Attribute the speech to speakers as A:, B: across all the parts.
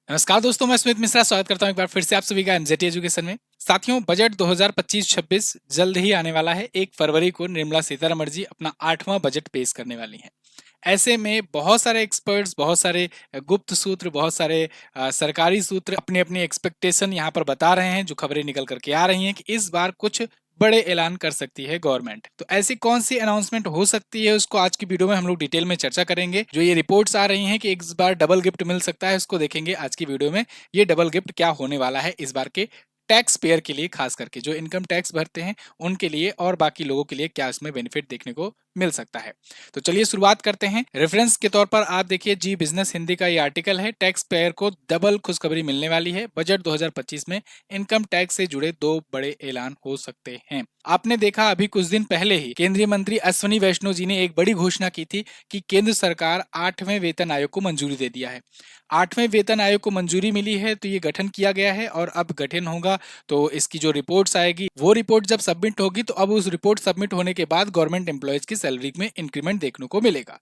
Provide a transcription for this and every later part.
A: नमस्कार दोस्तों, मैं स्मित मिश्रा स्वागत करता हूं एक बार फिर से आप सभी का एनजेटी एजुकेशन में। साथियों, बजट 2025-26 जल्द ही आने वाला है। 1 फरवरी को निर्मला सीतारमण जी अपना 8वां बजट पेश करने वाली हैं। ऐसे में बहुत सारे एक्सपर्ट्स, बहुत सारे गुप्त सूत्र, बहुत सारे सरकारी सूत्र अपनी अपनी एक्सपेक्टेशन यहाँ पर बता रहे हैं, जो खबरें निकल करके आ रही हैं कि इस बार कुछ बड़े ऐलान कर सकती है गवर्नमेंट। तो ऐसी कौन सी अनाउंसमेंट हो सकती है, उसको आज की वीडियो में हम लोग डिटेल में चर्चा करेंगे। जो ये रिपोर्ट्स आ रही हैं कि इस बार डबल गिफ्ट मिल सकता है, उसको देखेंगे आज की वीडियो में। ये डबल गिफ्ट क्या होने वाला है इस बार के टैक्स पेयर के लिए, खास करके जो इनकम टैक्स भरते हैं उनके लिए, और बाकी लोगों के लिए क्या इसमें बेनिफिट देखने को मिल सकता है। तो चलिए शुरुआत करते हैं। रेफरेंस के तौर पर आप देखिए, जी बिजनेस हिंदी का ये आर्टिकल है। टैक्स पेयर को डबल खुशखबरी मिलने वाली है। बजट 2025 में इनकम टैक्स से जुड़े 2 बड़े ऐलान हो सकते हैं। आपने देखा अभी कुछ दिन पहले ही केंद्रीय मंत्री अश्विनी वैष्णव जी ने एक बड़ी घोषणा की थी कि केंद्र सरकार 8वें वेतन आयोग को मंजूरी दे दिया है। 8वें वेतन आयोग को मंजूरी मिली है तो ये गठन किया गया है, और अब गठन होगा तो इसकी जो रिपोर्ट्स आएगी, वो रिपोर्ट जब सबमिट होगी तो अब उस रिपोर्ट सबमिट होने के बाद गवर्नमेंट एम्प्लॉयज की सैलरी में इंक्रीमेंट देखने को मिलेगा।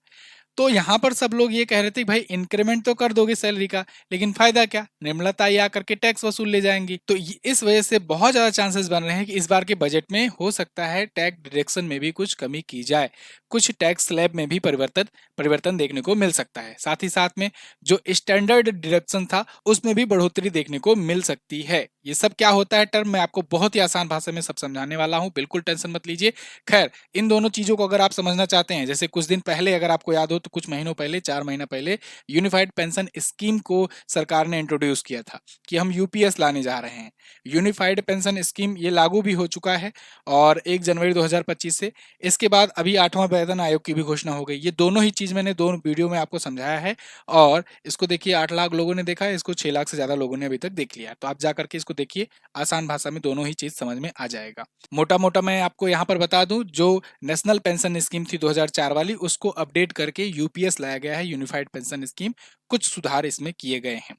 A: तो यहाँ पर सब लोग ये कह रहे थे कि भाई इंक्रीमेंट तो कर दोगे सैलरी का, लेकिन फायदा क्या, निर्मला ताई आकर के टैक्स वसूल ले जाएंगी। तो इस वजह से बहुत ज्यादा चांसेस बन रहे हैं कि इस बार के बजट में हो सकता है टैक्स डिडक्शन में भी कुछ कमी की जाए, कुछ टैक्स स्लैब में भी परिवर्तन परिवर्तन देखने को मिल सकता है। साथ ही साथ में जो स्टैंडर्ड डिडक्शन था उसमें भी बढ़ोतरी देखने को मिल सकती है। ये सब क्या होता है टर्म, मैं आपको बहुत ही आसान भाषा में सब समझाने वाला हूँ, बिल्कुल टेंशन मत लीजिए। खैर, इन दोनों चीजों को अगर आप समझना चाहते हैं, जैसे कुछ दिन पहले अगर आपको याद हो तो कुछ महीनों पहले, 4 महीना पहले, यूनिफाइड पेंशन स्कीम को सरकार ने इंट्रोड्यूस किया था कि हम यूपीएस लाने जा रहे हैं। यूनिफाइड पेंशन स्कीम ये लागू भी हो चुका है, और 1 जनवरी 2025 से। इसके बाद अभी 8वां वेतन आयोग की भी घोषणा हो गई। ये दोनों ही चीज मैंने दोनों वीडियो में आपको समझाया है, और इसको देखिए 8 लाख लोगों ने देखा है, इसको 6 लाख से ज्यादा लोगों ने अभी तक देख लिया है। तो आप जाकर के इसको देखिए, आसान भाषा में दोनों ही चीज समझ में आ जाएगा। मोटा मोटा मैं आपको यहाँ पर बता दूं, जो नेशनल पेंशन स्कीम थी 2004 वाली, उसको अपडेट करके यूपीएस लाया गया है, यूनिफाइड पेंशन स्कीम। कुछ सुधार इसमें किए गए हैं।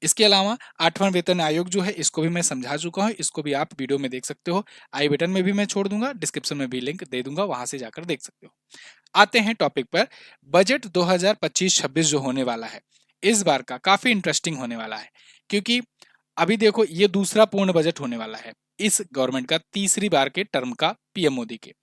A: इसके अलावा 8वां वेतन आयोग जो है, इसको भी मैं समझा चुका हूं, इसको भी आप वीडियो में देख सकते हो। आई बटन में भी मैं छोड़ दूंगा, डिस्क्रिप्शन में भी लिंक दे दूंगा, वहां से जाकर देख सकते हो। आते हैं टॉपिक पर। बजट 2025-26 जो होने वाला है, इस बार का काफी इंटरेस्टिंग होने वाला है, क्योंकि अभी देखो ये दूसरा पूर्ण बजट होने वाला है इस गवर्नमेंट का, तीसरी बार के टर्म का, पीएम मोदी के।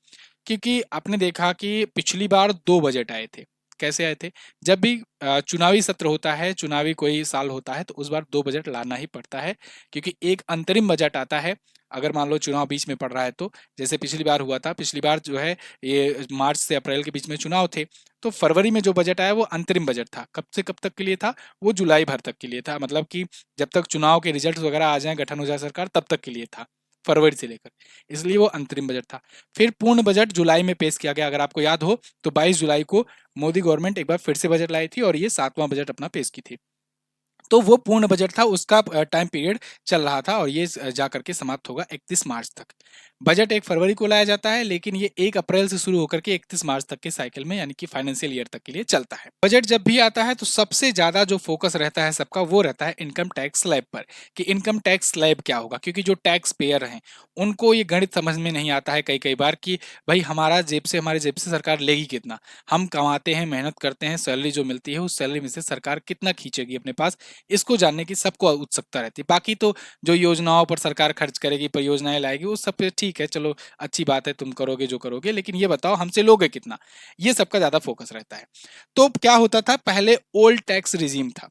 A: क्योंकि आपने देखा कि पिछली बार 2 बजट आए थे। कैसे आए थे? जब भी चुनावी सत्र होता है, चुनावी कोई साल होता है, तो उस बार 2 बजट लाना ही पड़ता है, क्योंकि एक अंतरिम बजट आता है अगर मान लो चुनाव बीच में पड़ रहा है तो। जैसे पिछली बार हुआ था, पिछली बार जो है ये मार्च से अप्रैल के बीच में चुनाव थे, तो फरवरी में जो बजट आया वो अंतरिम बजट था। कब से कब तक के लिए था? वो जुलाई भर तक के लिए था, मतलब कि जब तक चुनाव के रिजल्ट वगैरह आ जाए, गठन हो जाए सरकार, तब तक के लिए था, फरवरी से लेकर। इसलिए वो अंतरिम बजट था। फिर पूर्ण बजट जुलाई में पेश किया गया, अगर आपको याद हो तो 22 जुलाई को मोदी गवर्नमेंट एक बार फिर से बजट लाई थी, और ये 7वां बजट अपना पेश की थी। तो वो पूर्ण बजट था, उसका टाइम पीरियड चल रहा था, और ये जाकर के समाप्त होगा 31 मार्च तक। बजट 1 फरवरी को लाया जाता है, लेकिन ये 1 अप्रैल से शुरू होकर के 31 मार्च तक के साइकिल में, यानी कि फाइनेंशियल ईयर तक के लिए चलता है। बजट जब भी आता है तो सबसे ज्यादा जो फोकस रहता है सबका, वो रहता है इनकम टैक्स स्लैब पर, कि इनकम टैक्स स्लैब क्या होगा। क्योंकि जो टैक्स पेयर हैं उनको ये गणित समझ में नहीं आता है कई कई बार, कि भाई हमारे जेब से सरकार लेगी कितना। हम कमाते हैं, मेहनत करते हैं, सैलरी जो मिलती है उस सैलरी में से सरकार कितना खींचेगी अपने पास, इसको जानने की सबको उत्सुकता रहती है। बाकी तो जो योजनाओं पर सरकार खर्च करेगी, परियोजनाएं लाएगी, वो सब पे ठीक है, चलो अच्छी बात है, तुम करोगे जो करोगे, लेकिन ये बताओ हमसे लोगे कितना, ये सबका ज्यादा फोकस रहता है। तो क्या होता था, पहले ओल्ड टैक्स रिजीम था,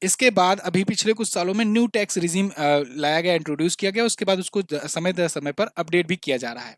A: इसके बाद अभी पिछले कुछ सालों में न्यू टैक्स रिजीम लाया गया, इंट्रोड्यूस किया गया, उसके बाद उसको समय दर समय पर अपडेट भी किया जा रहा है।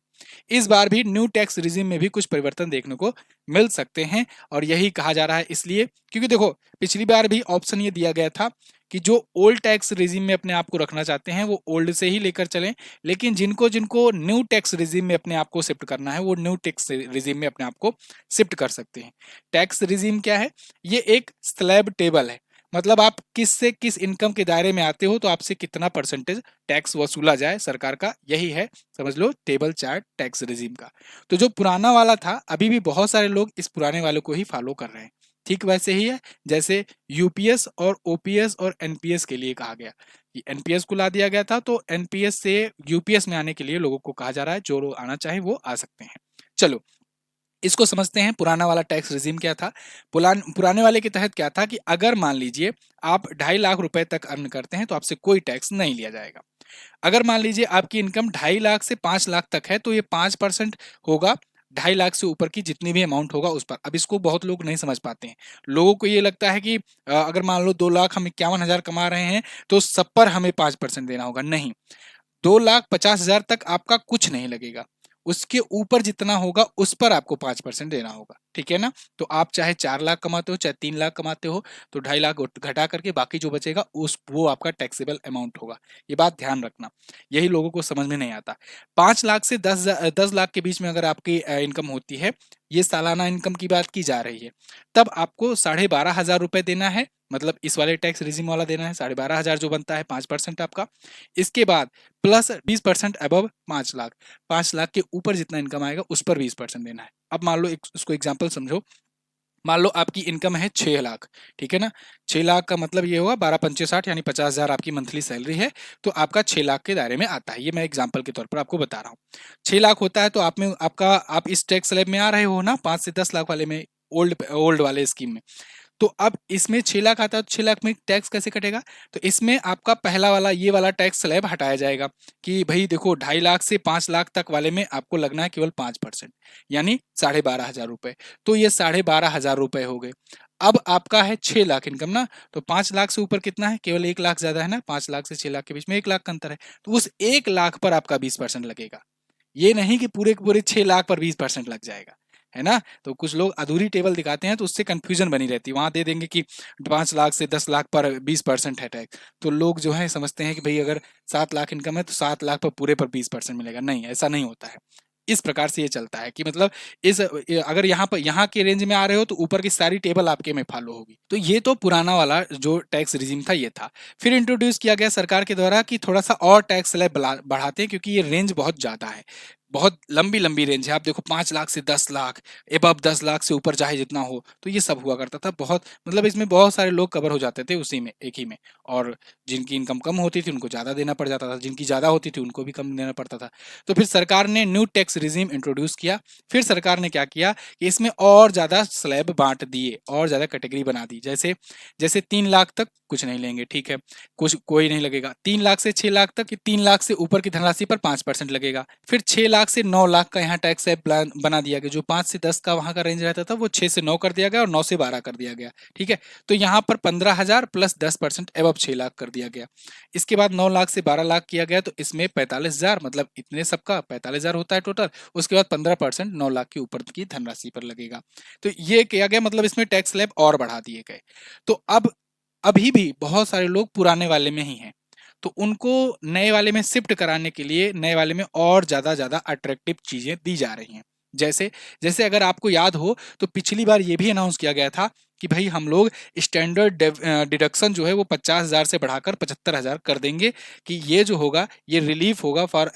A: इस बार भी न्यू टैक्स रिजीम में भी कुछ परिवर्तन देखने को मिल सकते हैं, और यही कहा जा रहा है इसलिए क्योंकि देखो, पिछली बार भी ऑप्शन ये दिया गया था कि जो ओल्ड टैक्स रिजीम में अपने आप को रखना चाहते हैं वो ओल्ड से ही लेकर चलें, लेकिन जिनको जिनको न्यू टैक्स रिजीम में अपने आप को शिफ्ट करना है, वो न्यू टैक्स रिजीम में अपने आप को शिफ्ट कर सकते हैं। टैक्स रिजीम क्या है? ये एक स्लैब टेबल है, मतलब आप किस से किस इनकम के दायरे में आते हो तो आपसे कितना परसेंटेज टैक्स वसूला जाए सरकार का, यही है, समझ लो, टेबल चार्ट टैक्स रिजीम का। तो जो पुराना वाला था, अभी भी बहुत सारे लोग इस पुराने वाले को ही फॉलो कर रहे हैं। ठीक वैसे ही है जैसे यूपीएस और ओपीएस और एनपीएस के लिए कहा गया कि एनपीएस को ला दिया गया था, तो एनपीएस से यूपीएस में आने के लिए लोगों को कहा जा रहा है, जो लोग आना चाहे वो आ सकते हैं। चलो, इसको समझते हैं पुराना वाला टैक्स रिजीम क्या था। पुराने वाले के तहत क्या था कि अगर मान लीजिए आप 2.5 लाख रुपए तक अर्न करते हैं तो आपसे कोई टैक्स नहीं लिया जाएगा। अगर मान लीजिए आपकी इनकम 2.5 लाख से 5 लाख तक है तो ये 5% होगा 2.5 लाख से ऊपर की जितनी भी अमाउंट होगा उस पर। अब इसको बहुत लोग नहीं समझ पाते हैं। लोगों को ये लगता है कि अगर मान लो 2 लाख हम 51 हजार कमा रहे हैं तो सब पर हमें 5% देना होगा। नहीं, 2,50,000 तक आपका कुछ नहीं लगेगा। उसके ऊपर जितना होगा उस पर आपको 5% देना होगा, ठीक है ना। तो आप चाहे 4 लाख कमाते हो चाहे 3 लाख कमाते हो तो 2.5 लाख घटा करके बाकी जो बचेगा उस वो आपका टैक्सेबल अमाउंट होगा। ये बात ध्यान रखना, यही लोगों को समझ में नहीं आता। 5 लाख से 10 लाख के बीच में अगर आपकी इनकम होती है, ये सालाना इनकम की बात की जा रही है, तब आपको 12,500 रुपए देना है। मतलब इस वाले टैक्स रिजिम वाला देना है 12,500 जो बनता है 5% आपका। इसके बाद प्लस 20% अबव 5 लाख, 5 लाख के ऊपर जितना इनकम आएगा उस पर 20% देना है। अब मान लो उसको एग्जाम्पल समझो। मान लो आपकी इनकम है 6 लाख, ठीक है ना। 6 लाख का मतलब ये हुआ 12 पंचे 60 यानी 50,000 आपकी मंथली सैलरी है। तो आपका 6 लाख के दायरे में आता है। ये मैं एग्जाम्पल के तौर पर आपको बता रहा हूँ। 6 लाख होता है तो आप इस टैक्स स्लैब में आ रहे हो ना, 5 से 10 लाख वाले में, ओल्ड ओल्ड वाले स्कीम में। तो अब इसमें 6 लाख आता है तो 6 लाख में टैक्स कैसे कटेगा। तो इसमें आपका पहला वाला ये वाला टैक्स स्लैब हटाया जाएगा कि भाई देखो 2.5 लाख से 5 लाख तक वाले में आपको लगना है केवल 5%, यानी 12,500 रुपए। तो ये 12,500 रुपए हो गए। अब आपका है 6 लाख इनकम ना, तो 5 लाख से ऊपर कितना है, केवल 1 लाख ज्यादा है ना। 5 लाख से 6 लाख के बीच में 1 लाख का अंतर है। तो उस 1 लाख पर आपका 20% लगेगा। ये नहीं कि पूरे के पूरे 6 लाख पर 20% लग जाएगा, है ना। तो कुछ लोग अधूरी टेबल दिखाते हैं तो उससे कंफ्यूजन बनी रहती है। वहां दे देंगे कि 5 लाख से 10 लाख पर 20% है टैक्स, तो लोग जो है समझते हैं कि भाई अगर 7 लाख इनकम है तो 7 लाख पर पूरे पर 20% मिलेगा। नहीं, ऐसा नहीं होता है। इस प्रकार से ये चलता है कि मतलब अगर यहाँ के रेंज में आ रहे हो तो ऊपर की सारी टेबल आपके में फॉलो होगी। तो ये तो पुराना वाला जो टैक्स रिजीम था ये था। फिर इंट्रोड्यूस किया गया सरकार के द्वारा कि थोड़ा सा और टैक्स स्लैब बढ़ाते हैं, क्योंकि ये रेंज बहुत ज्यादा है। बहुत लंबी लंबी रेंज है। आप देखो 5 लाख से 10 लाख, एबव 10 लाख से ऊपर चाहे जितना हो, तो ये सब हुआ करता था। बहुत मतलब इसमें बहुत सारे लोग कवर हो जाते थे उसी में, एक ही में। और जिनकी इनकम कम होती थी उनको ज़्यादा देना पड़ जाता था, जिनकी ज़्यादा होती थी उनको भी कम देना पड़ता था। तो फिर सरकार ने न्यू टैक्स रिजीम इंट्रोड्यूस किया। फिर सरकार ने क्या किया कि इसमें और ज़्यादा स्लैब बांट दिए, और ज़्यादा कैटेगरी बना दी। जैसे जैसे 3 लाख तक कुछ नहीं लेंगे, ठीक है, कुछ कोई नहीं लगेगा। 3 लाख से 6 लाख तक, 3 लाख से ऊपर की धनराशि पर 5% लगेगा। फिर 6 लाख से 9 लाख का यहाँ टैक्स प्लान बना दिया गया। जो 5 से 10 का वहां का रेंज रहता था वो 6 से 9 कर दिया गया और 9 से 12 कर दिया गया, ठीक है। तो यहाँ पर 15,000 प्लस 10% एवं 6 लाख कर दिया गया। इसके बाद 9 लाख से 12 लाख किया गया तो इसमें 45,000, मतलब इतने सबका 45,000 होता है टोटल। उसके बाद 15% 9 लाख के ऊपर की धनराशि पर लगेगा। तो ये किया गया, मतलब इसमें टैक्स स्लैब और बढ़ा दिए गए। तो अब अभी भी बहुत सारे लोग पुराने वाले में ही हैं। तो उनको नए वाले में शिफ्ट कराने के लिए नए वाले में और ज़्यादा अट्रैक्टिव चीज़ें दी जा रही हैं। जैसे जैसे अगर आपको याद हो तो पिछली बार ये भी अनाउंस किया गया था कि भाई हम लोग स्टैंडर्ड डिडक्शन जो है वो 50,000 से बढ़ाकर 75,000 कर देंगे। कि ये जो होगा ये रिलीफ होगा फॉर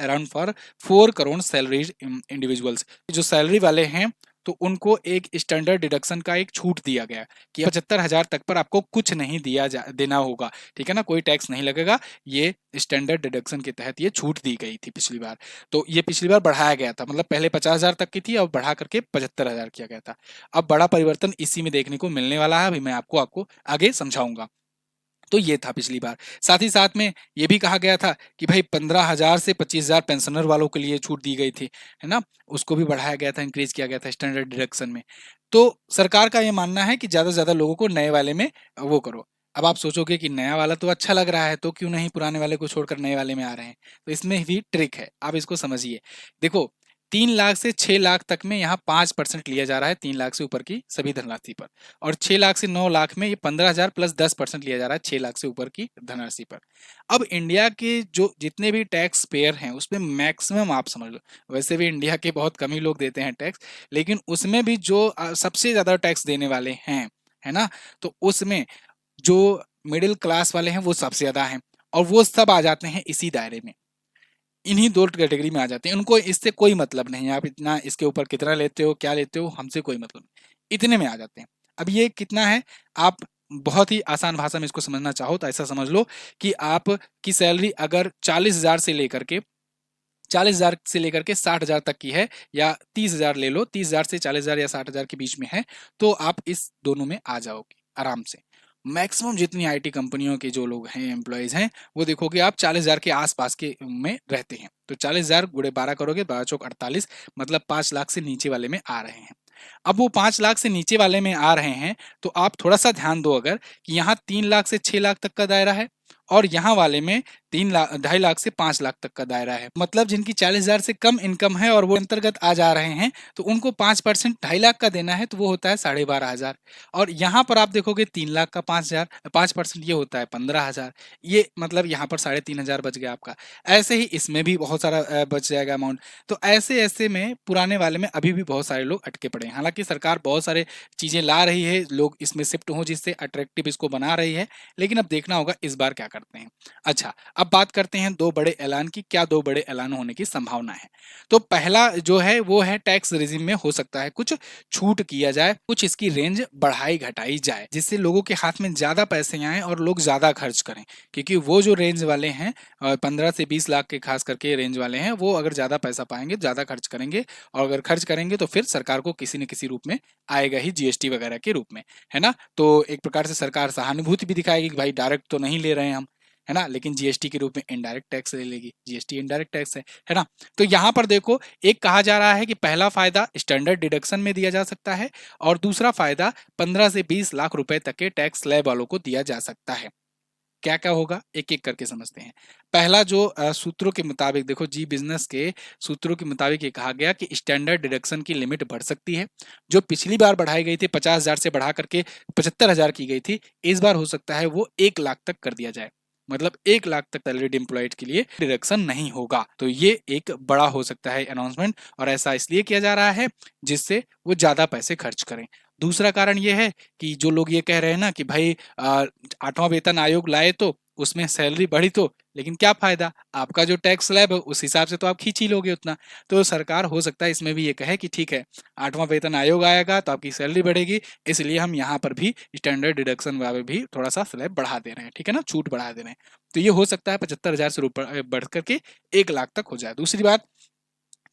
A: 4 करोड़ सैलरीज इंडिविजुअल्स। जो सैलरी वाले हैं तो उनको एक स्टैंडर्ड डिडक्शन का एक छूट दिया गया कि 75,000 तक पर आपको कुछ नहीं देना होगा, ठीक है ना, कोई टैक्स नहीं लगेगा। ये स्टैंडर्ड डिडक्शन के तहत ये छूट दी गई थी पिछली बार। तो ये पिछली बार बढ़ाया गया था, मतलब पहले 50,000 तक की थी, अब बढ़ा करके 75,000 किया गया था। अब बड़ा परिवर्तन इसी में देखने को मिलने वाला है। अभी मैं आपको आपको आगे समझाऊंगा। तो ये था पिछली बार। साथ ही साथ में ये भी कहा गया था कि भाई 15,000 से 25,000 पेंशनर वालों के लिए छूट दी गई थी, है ना। उसको भी बढ़ाया गया था, इंक्रीज किया गया था स्टैंडर्ड डिडक्शन में। तो सरकार का ये मानना है कि ज्यादा से ज्यादा लोगों को नए वाले में वो करो। अब आप सोचोगे कि नया वाला तो अच्छा लग रहा है तो क्यों नहीं पुराने वाले को छोड़कर नए वाले में आ रहे हैं। तो इसमें भी ट्रिक है, आप इसको समझिए। देखो 3 लाख से 6 लाख तक में यहाँ 5% लिया जा रहा है 3 लाख से ऊपर की सभी धनराशि पर। और 6 लाख से 9 लाख में ये 15,000 प्लस 10% लिया जा रहा है 6 लाख से ऊपर की धनराशि पर। अब इंडिया के जो जितने भी टैक्स पेयर हैं उसमें मैक्सिमम आप समझ लो, वैसे भी इंडिया के बहुत कम ही लोग देते हैं टैक्स, लेकिन उसमें भी जो सबसे ज्यादा टैक्स देने वाले हैं, है ना, तो उसमें जो मिडिल क्लास वाले हैं वो सबसे ज्यादा हैं। और वो सब आ जाते हैं इसी दायरे में, इन्हीं दो कैटेगरी में आ जाते हैं। उनको इससे कोई मतलब नहीं है आप इतना इसके ऊपर कितना लेते हो क्या लेते हो, हमसे कोई मतलब नहीं, इतने में आ जाते हैं। अब ये कितना है, आप बहुत ही आसान भाषा में इसको समझना चाहो तो ऐसा समझ लो कि आप की सैलरी अगर 40,000 से लेकर के 40,000 से लेकर के 60,000 तक की है, या 30,000 ले लो, 30,000 से 40,000 या 60,000 के बीच में है, तो आप इस दोनों में आ जाओगे आराम से। मैक्सिमम जितनी आईटी कंपनियों के जो लोग हैं, एम्प्लॉयज हैं, वो देखोगे आप 40,000 के आसपास के में रहते हैं। तो 40,000 गुणे 12 करोगे, 12 चौक 48, मतलब 5 लाख से नीचे वाले में आ रहे हैं। अब वो 5 लाख से नीचे वाले में आ रहे हैं, तो आप थोड़ा सा ध्यान दो अगर, कि यहाँ 3 लाख से 6 लाख तक का दायरा है, और यहाँ वाले में 2.5 लाख से 5 लाख तक का दायरा है। मतलब जिनकी 40,000 से कम इनकम है और वो अंतर्गत आ जा रहे हैं, तो उनको 5% 2.5 लाख का देना है, तो वो होता है 12,500। और यहाँ पर आप देखोगे 3 लाख का 5% ये होता है 15,000। ये मतलब यहाँ पर 3,500 बच गया आपका। ऐसे ही इसमें भी बहुत सारा बच जाएगा अमाउंट। तो ऐसे ऐसे में पुराने वाले में अभी भी बहुत सारे लोग अटके पड़े हैं। हालांकि सरकार बहुत सारे चीजें ला रही है, लोग इसमें शिफ्ट हो, जिससे अट्रैक्टिव इसको बना रही है, लेकिन अब देखना होगा इस बार क्या करते हैं। अच्छा, अब बात करते हैं 2 बड़े ऐलान की। क्या 2 बड़े ऐलान होने की संभावना है? तो पहला जो है वो है टैक्स रेजिम में हो सकता है कुछ छूट किया जाए, कुछ इसकी रेंज बढ़ाई घटाई जाए, जिससे लोगों के हाथ में ज्यादा पैसे आए और लोग ज्यादा खर्च करें। क्योंकि वो जो रेंज वाले हैं 15 से 20 लाख के खास करके रेंज वाले हैं, वो अगर ज्यादा पैसा पाएंगे, ज्यादा खर्च करेंगे, और अगर खर्च करेंगे तो फिर सरकार को किसी न किसी रूप में आएगा ही, जीएसटी वगैरह के रूप में, है ना। तो एक प्रकार से सरकार सहानुभूति भी दिखाएगी कि भाई डायरेक्ट तो नहीं ले रहे हैं हम, है ना, लेकिन जीएसटी के रूप में इनडायरेक्ट टैक्स ले लेगी। जीएसटी इनडायरेक्ट टैक्स है ना। तो यहाँ पर देखो, एक कहा जा रहा है कि पहला फायदा स्टैंडर्ड डिडक्शन में दिया जा सकता है, और दूसरा फायदा 15 से 20 लाख रुपए तक के टैक्स स्लैब वालों को दिया जा सकता है। क्या क्या होगा, एक एक करके समझते हैं। पहला जो सूत्रों के मुताबिक, देखो जी बिजनेस के सूत्रों के मुताबिक ये कहा गया कि स्टैंडर्ड डिडक्शन की लिमिट बढ़ सकती है। जो पिछली बार बढ़ाई गई थी 50,000 से बढ़ा करके 75,000 की गई थी, इस बार हो सकता है वो 1 लाख तक कर दिया जाए। मतलब 1 लाख तक सैलरीड एम्प्लॉयड के लिए डिडक्शन नहीं होगा। तो ये एक बड़ा हो सकता है अनाउंसमेंट, और ऐसा इसलिए किया जा रहा है जिससे वो ज्यादा पैसे खर्च करें। दूसरा कारण ये है कि जो लोग ये कह रहे हैं ना कि भाई 8वां वेतन आयोग लाए तो उसमें सैलरी बढ़ी, तो लेकिन क्या फायदा, आपका जो टैक्स स्लैब है उस हिसाब से तो आप खींच ही लोगे उतना। तो सरकार हो सकता है इसमें भी ये कहे कि ठीक है, 8वां वेतन आयोग आएगा तो आपकी सैलरी बढ़ेगी, इसलिए हम यहाँ पर भी स्टैंडर्ड डिडक्शन वाले भी थोड़ा सा स्लैब बढ़ा दे रहे हैं, ठीक है ना, छूट बढ़ा दे रहे हैं। तो ये हो सकता है 75,000 से बढ़ करके 1 लाख तक हो जाए। दूसरी बात,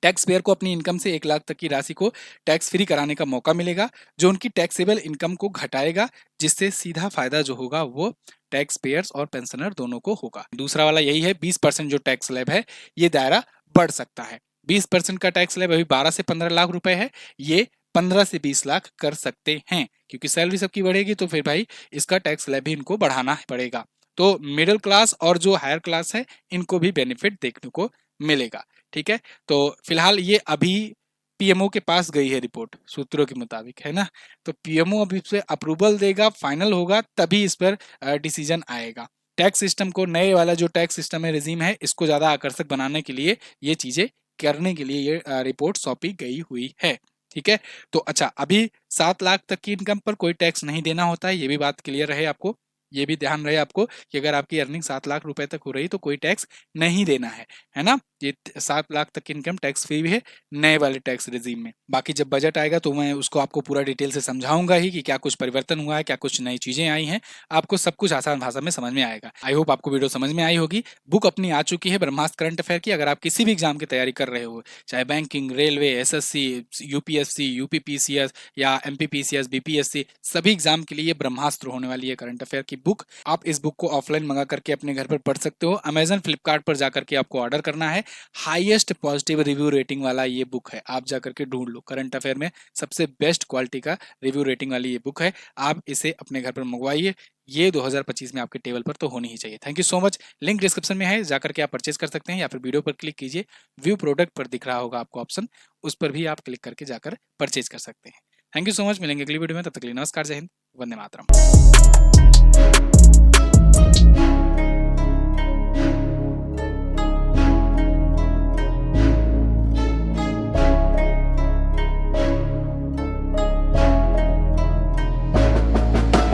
A: टैक्स पेयर को अपनी इनकम से 1 लाख तक की राशि को टैक्स फ्री कराने का मौका मिलेगा, जो उनकी टैक्सेबल इनकम को घटाएगा, जिससे सीधा फायदा जो होगा वो टैक्स पेयर्स और पेंशनर दोनों को होगा। दूसरा वाला यही है, 20% जो टैक्स स्लैब है ये दायरा बढ़ सकता है। 20% का टैक्स स्लैब अभी 12 से 15 लाख रुपए है, ये 15 से 20 लाख कर सकते हैं, क्योंकि सैलरी सबकी बढ़ेगी, तो फिर भाई इसका टैक्स स्लैब भी इनको बढ़ाना पड़ेगा। तो मिडिल क्लास और जो हायर क्लास है इनको भी बेनिफिट देखने को मिलेगा, ठीक है। तो फिलहाल ये अभी पीएमओ के पास गई है रिपोर्ट सूत्रों के मुताबिक, है ना। तो पीएमओ अभी इस पे अप्रूवल देगा, फाइनल होगा, तभी इस पर डिसीजन आएगा। टैक्स सिस्टम को, नए वाला जो टैक्स सिस्टम है, रेजिम है, इसको ज्यादा आकर्षक बनाने के लिए ये चीजें करने के लिए ये रिपोर्ट सौंपी गई हुई है, ठीक है। तो अच्छा, अभी 7 लाख तक की इनकम पर कोई टैक्स नहीं देना होता है, ये भी बात क्लियर रहे आपको। ये भी ध्यान रहे आपको कि अगर आपकी अर्निंग 7 लाख रुपए तक हो रही तो कोई टैक्स नहीं देना है ना। ये 7 लाख तक की इनकम टैक्स फ्री भी है नए वाले टैक्स रेजिम में। बाकी जब बजट आएगा तो मैं उसको आपको पूरा डिटेल से समझाऊंगा ही कि क्या कुछ परिवर्तन हुआ है, क्या कुछ नई चीजें आई हैं, आपको सब कुछ आसान भाषा में समझ में आएगा। आई होप आपको वीडियो समझ में आई होगी। बुक अपनी आ चुकी है, ब्रह्मास्त्र करंट अफेयर की। अगर आप किसी भी एग्जाम की तैयारी कर रहे हो, चाहे banking, railway, SSC, UPSC, UPPCS या एमपीपीसीएस, बीपीएससी, सभी एग्जाम के लिए ब्रह्मास्त्र होने वाली है करंट अफेयर की बुक। आप इस बुक को ऑफलाइन मंगा करके अपने घर पर पढ़ सकते हो। अमेजन, फ्लिपकार्ट पर जाकर के आपको ऑर्डर करना है। हाईएस्ट पॉजिटिव रिव्यू रेटिंग वाला ये बुक है, आप जाकर के ढूंढ लो। करंट अफेयर में सबसे बेस्ट क्वालिटी का रिव्यू रेटिंग वाली ये बुक है, आप इसे अपने घर पर मंगवाइए। ये 2025 में आपके टेबल पर तो होनी ही चाहिए। Thank you so much. Link description में है, जाकर के आप परचेज कर सकते हैं, या फिर वीडियो पर क्लिक कीजिए, व्यू प्रोडक्ट पर दिख रहा होगा आपको ऑप्शन, उस पर भी आप क्लिक करके जाकर परचेज कर सकते हैं। Thank you so much. मिलेंगे अगली वीडियो में, तब तक के लिए नमस्कार, जय हिंद, वंदे मातरम।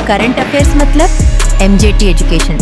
B: करंट अफेयर्स मतलब एमजेटी एजुकेशन।